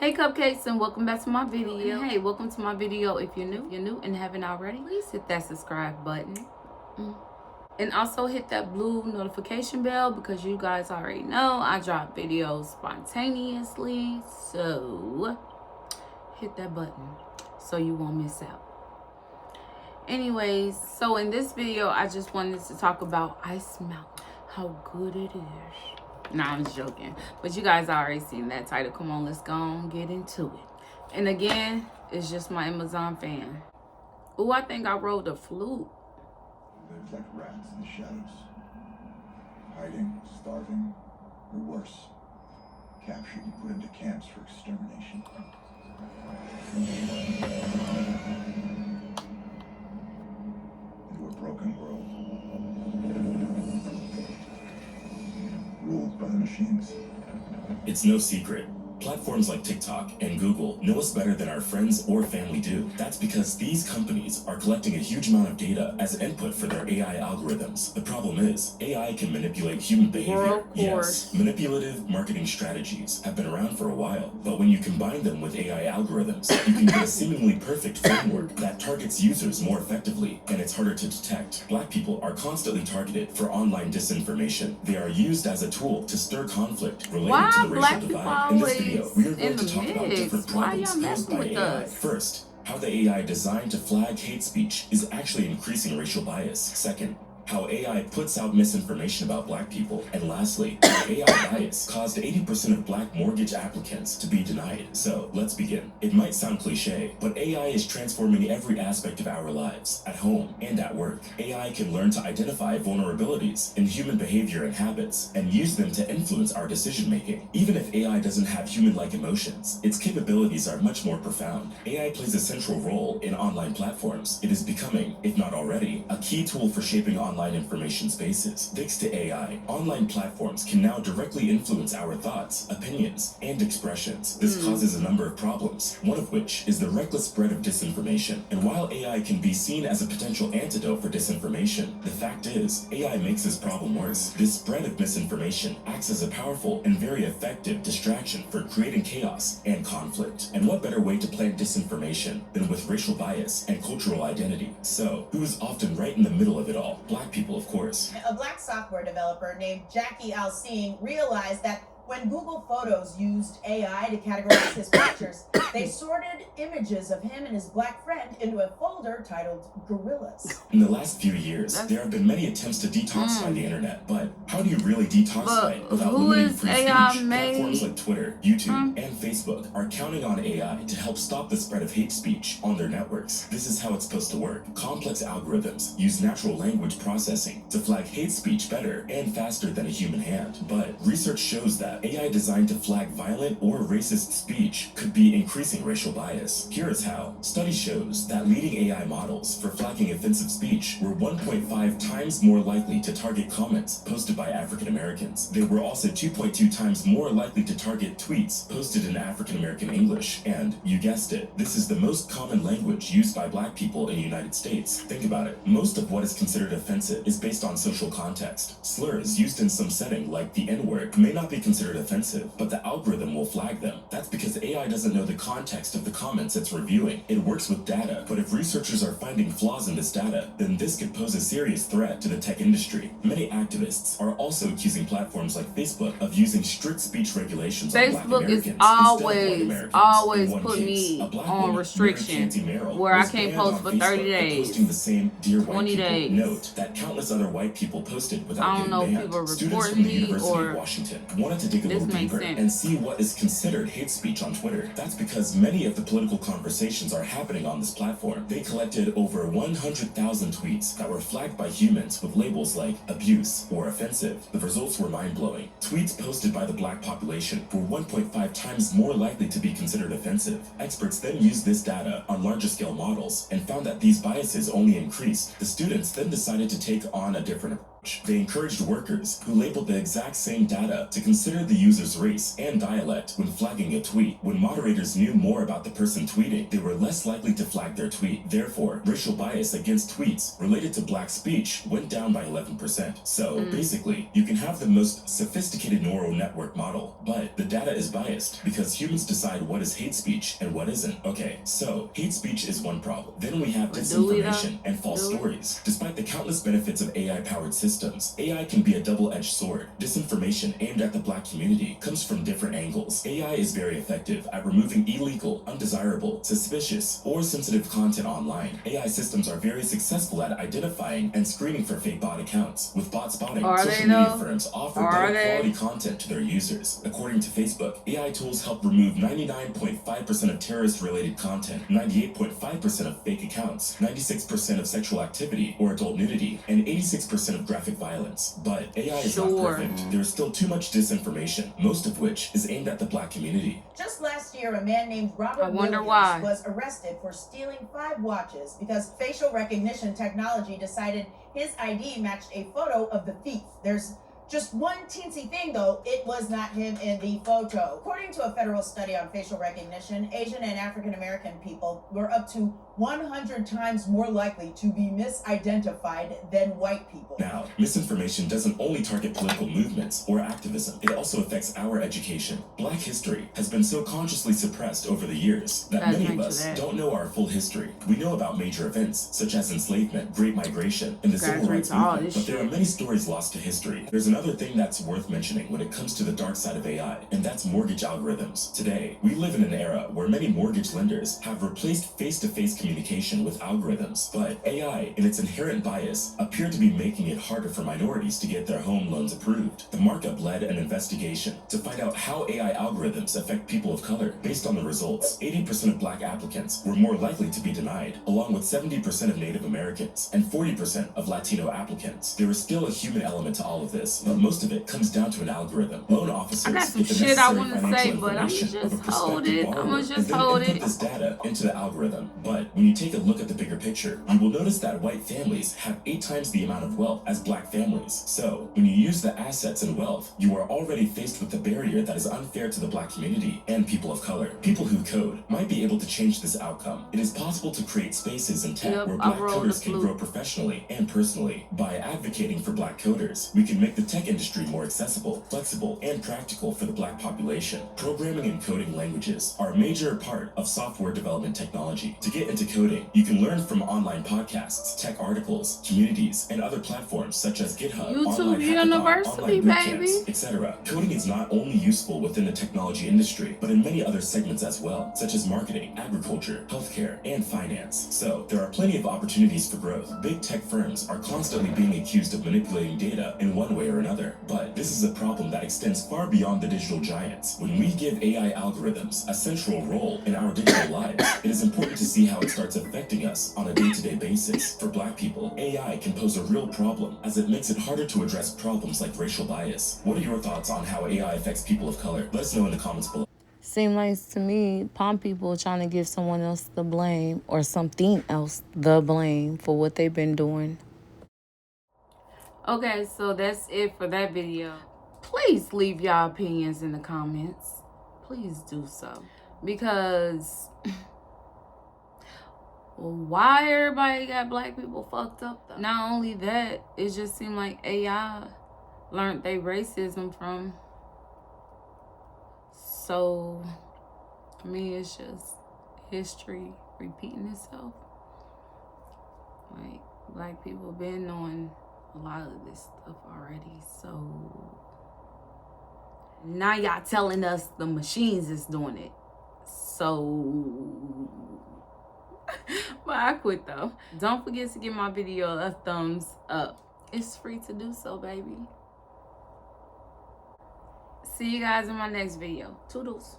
Hey cupcakes, and welcome back to my video. And hey, welcome to my video. If you're new and haven't already, please hit that subscribe button. And also hit that blue notification bell because you guys already know I drop videos spontaneously. So hit that button so you won't miss out. Anyways, so in this video, I just wanted to talk about Ice Mountain, how good it is. Nah, I'm just joking. But you guys already seen that title. Come on, let's go and get into it. And again, it's just my Amazon fan. Ooh, I think I wrote a flute. Lived like rats in the shadows. Hiding, starving, or worse. Captured and put into camps for extermination. Into a broken world. Ruled by the machines. It's no secret. Platforms like TikTok and Google know us better than our friends or family do. That's because these companies are collecting a huge amount of data as input for their AI algorithms. The problem is, AI can manipulate human behavior. Yes, manipulative marketing strategies have been around for a while, but when you combine them with AI algorithms, you can get a seemingly perfect framework that targets users more effectively, and it's harder to detect. Black people are constantly targeted for online disinformation. They are used as a tool to stir conflict related to the racial divide. In this video, we are going to talk about different problems posed by AI. First, how the AI designed to flag hate speech is actually increasing racial bias. Second, how AI puts out misinformation about Black people. And lastly, how AI bias caused 80% of Black mortgage applicants to be denied. So let's begin. It might sound cliche, but AI is transforming every aspect of our lives, at home and at work. AI can learn to identify vulnerabilities in human behavior and habits and use them to influence our decision making. Even if AI doesn't have human-like emotions, its capabilities are much more profound. AI plays a central role in online platforms. It is becoming, if not already, a key tool for shaping online information spaces. Thanks to AI, online platforms can now directly influence our thoughts, opinions, and expressions. This causes a number of problems, one of which is the reckless spread of disinformation. And while AI can be seen as a potential antidote for disinformation, the fact is, AI makes this problem worse. This spread of misinformation acts as a powerful and very effective distraction for creating chaos and conflict. And what better way to plant disinformation than with racial bias and cultural identity? So, who is often right in the middle of it all? Black people, of course. A Black software developer named Jackie Alcine realized that when Google Photos used AI to categorize his pictures, they sorted images of him and his Black friend into a folder titled Gorillas. In the last few years, there have been many attempts to detoxify the internet, but how do you really detoxify it without limiting free speech? Platforms like Twitter, YouTube, and Facebook are counting on AI to help stop the spread of hate speech on their networks. This is how it's supposed to work. Complex algorithms use natural language processing to flag hate speech better and faster than a human hand. But research shows that AI designed to flag violent or racist speech could be increasing racial bias. Here is how. Study shows that leading AI models for flagging offensive speech were 1.5 times more likely to target comments posted by African Americans. They were also 2.2 times more likely to target tweets posted in African American English. And, you guessed it, this is the most common language used by Black people in the United States. Think about it. Most of what is considered offensive is based on social context. Slurs used in some setting, like the N-word, may not be considered offensive, but the algorithm will flag them. That's because AI doesn't know the context of the comments it's reviewing. It works with data, but if researchers are finding flaws in this data, then this could pose a serious threat to the tech industry. Many activists are also accusing platforms like Facebook of using strict speech regulations on Black Americans. Facebook is always put me on restriction where I can't post for 30 days. Posting the same Dear White 20 People days. note that countless other white people posted without getting banned. People Students reporting from the me University or of Washington wanted to dig a little deeper sense. and see what is considered hate speech on Twitter. That's because many of the political conversations are happening on this platform. They collected over 100,000 tweets that were flagged by humans with labels like abuse or offensive. The results were mind-blowing. Tweets posted by the Black population were 1.5 times more likely to be considered offensive. Experts then used this data on larger scale models and found that these biases only increased. The students then decided to take on a different They encouraged workers who labeled the exact same data to consider the user's race and dialect when flagging a tweet. When moderators knew more about the person tweeting, they were less likely to flag their tweet. Therefore, racial bias against tweets related to black speech went down by 11%. So basically, you can have the most sophisticated neural network model, but the data is biased because humans decide what is hate speech and what isn't. Okay, so hate speech is one problem. Then we have disinformation and false stories. Despite the countless benefits of AI-powered systems, AI can be a double-edged sword. Disinformation aimed at the black community comes from different angles. AI is very effective at removing illegal, undesirable, suspicious, or sensitive content online. AI systems are very successful at identifying and screening for fake bot accounts. With bot spotting, social media firms offer better quality content to their users. According to Facebook, AI tools help remove 99.5% of terrorist-related content, 98.5% of fake accounts, 96% of sexual activity or adult nudity, and 86% of graphic violence. But AI is not perfect. There is still too much disinformation, most of which is aimed at the black community. Just last year, a man named Robert Williams was arrested for stealing 5 watches because facial recognition technology decided his ID matched a photo of the thief. There's just one teensy thing though, it was not him in the photo. According to a federal study on facial recognition, Asian and African American people were up to 100 times more likely to be misidentified than white people. Now, misinformation doesn't only target political movements or activism, it also affects our education. Black history has been so consciously suppressed over the years that many of us don't know our full history. We know about major events such as enslavement, Great Migration, and the Civil Rights Movement, but there are many stories lost to history. There's another thing that's worth mentioning when it comes to the dark side of AI, and that's mortgage algorithms. Today, we live in an era where many mortgage lenders have replaced face-to-face communication with algorithms, but AI, in its inherent bias, appeared to be making it harder for minorities to get their home loans approved. The markup led an investigation to find out how AI algorithms affect people of color. Based on the results, 80% of black applicants were more likely to be denied, along with 70% of Native Americans and 40% of Latino applicants. There is still a human element to all of this, but most of it comes down to an algorithm. Loan officers I got some get the shit I necessary want to financial say, but I'm information of a just hold prospective it. borrower, I'm and just then hold input it. this data into the algorithm. But when you take a look at the bigger picture, you will notice that white families have 8 times the amount of wealth as black families. So, when you use the assets and wealth, you are already faced with the barrier that is unfair to the black community and people of color. People who code might be able to change this outcome. It is possible to create spaces in tech where black coders can grow professionally and personally. By advocating for black coders, we can make the tech industry more accessible, flexible, and practical for the black population. Programming and coding languages are a major part of software development technology. To get into coding, you can learn from online podcasts, tech articles, communities, and other platforms such as GitHub, YouTube online University, baby, etc. Coding is not only useful within the technology industry, but in many other segments as well, such as marketing, agriculture, healthcare, and finance. So, there are plenty of opportunities for growth. Big tech firms are constantly being accused of manipulating data in one way or another, but this is a problem that extends far beyond the digital giants. When we give AI algorithms a central role in our digital lives, it is important to see how it starts affecting us on a day-to-day basis. For black people, AI can pose a real problem as it makes it harder to address problems like racial bias. What are your thoughts on how AI affects people of color? Let us know in the comments below. Seem like to me, palm people trying to give someone else the blame or something else the blame for what they've been doing. Okay, so that's it for that video. Please leave y'all opinions in the comments. Please do so. Because why everybody got black people fucked up though? Not only that, it just seemed like AI learned their racism from. So, I mean, it's just history repeating itself. Like, black people been knowing a lot of this stuff already. So, now y'all telling us the machines is doing it. So, but I quit though. Don't forget to give my video a thumbs up. It's free to do so, baby. See you guys in my next video. Toodles.